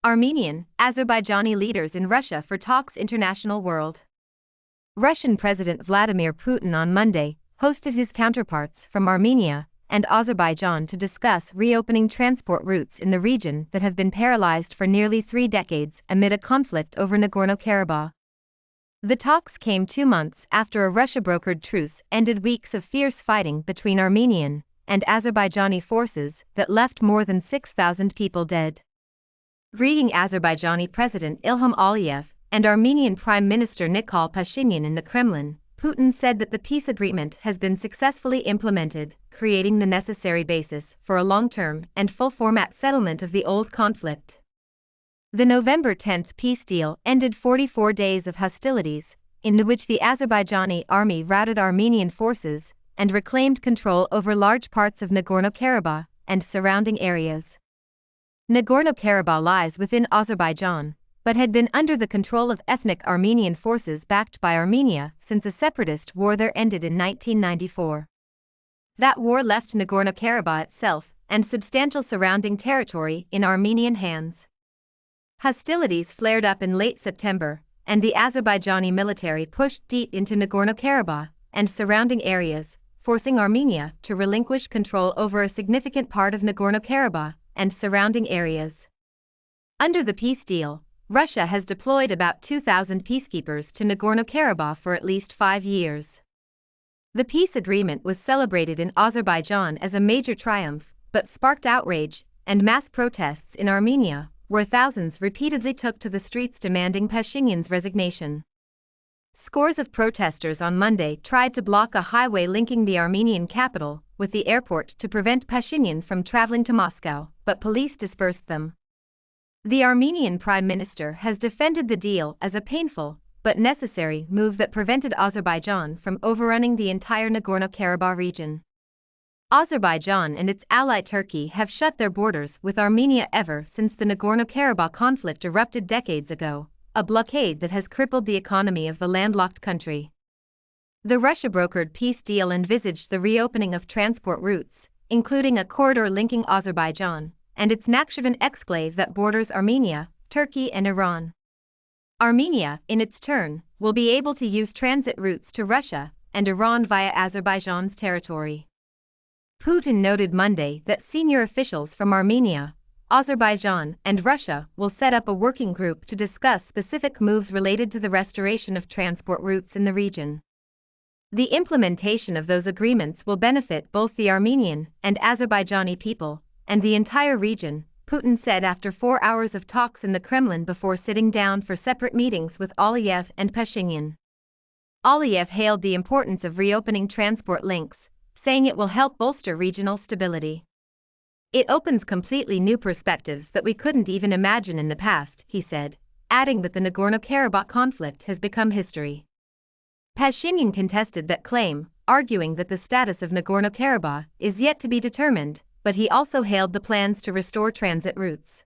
Armenian, Azerbaijani leaders in Russia for talks. International world. Russian President Vladimir Putin on Monday hosted his counterparts from Armenia and Azerbaijan to discuss reopening transport routes in the region that have been paralyzed for nearly 3 decades amid a conflict over Nagorno-Karabakh. The talks came 2 months after a Russia-brokered truce ended weeks of fierce fighting between Armenian and Azerbaijani forces that left more than 6,000 people dead. Greeting Azerbaijani President Ilham Aliyev and Armenian Prime Minister Nikol Pashinyan in the Kremlin, Putin said that the peace agreement has been successfully implemented, creating the necessary basis for a long-term and full-format settlement of the old conflict. The November 10 peace deal ended 44 days of hostilities, in which the Azerbaijani army routed Armenian forces and reclaimed control over large parts of Nagorno-Karabakh and surrounding areas. Nagorno-Karabakh lies within Azerbaijan, but had been under the control of ethnic Armenian forces backed by Armenia since a separatist war there ended in 1994. That war left Nagorno-Karabakh itself and substantial surrounding territory in Armenian hands. Hostilities flared up in late September, and the Azerbaijani military pushed deep into Nagorno-Karabakh and surrounding areas, forcing Armenia to relinquish control over a significant part of Nagorno-Karabakh and surrounding areas. Under the peace deal, Russia has deployed about 2,000 peacekeepers to Nagorno-Karabakh for at least 5 years. The peace agreement was celebrated in Azerbaijan as a major triumph, but sparked outrage and mass protests in Armenia, where thousands repeatedly took to the streets demanding Pashinyan's resignation. Scores of protesters on Monday tried to block a highway linking the Armenian capital with the airport to prevent Pashinyan from traveling to Moscow, but police dispersed them. The Armenian Prime Minister has defended the deal as a painful but necessary move that prevented Azerbaijan from overrunning the entire Nagorno-Karabakh region. Azerbaijan and its ally Turkey have shut their borders with Armenia ever since the Nagorno-Karabakh conflict erupted decades ago, a blockade that has crippled the economy of the landlocked country. The Russia-brokered peace deal envisaged the reopening of transport routes, including a corridor linking Azerbaijan and its Nakhchivan exclave that borders Armenia, Turkey and Iran. Armenia, in its turn, will be able to use transit routes to Russia and Iran via Azerbaijan's territory. Putin noted Monday that senior officials from Armenia, Azerbaijan and Russia will set up a working group to discuss specific moves related to the restoration of transport routes in the region. The implementation of those agreements will benefit both the Armenian and Azerbaijani people and the entire region, Putin said after 4 hours of talks in the Kremlin before sitting down for separate meetings with Aliyev and Pashinyan. Aliyev hailed the importance of reopening transport links, saying it will help bolster regional stability. It opens completely new perspectives that we couldn't even imagine in the past, he said, adding that the Nagorno-Karabakh conflict has become history. Pashinyan contested that claim, arguing that the status of Nagorno-Karabakh is yet to be determined, but he also hailed the plans to restore transit routes.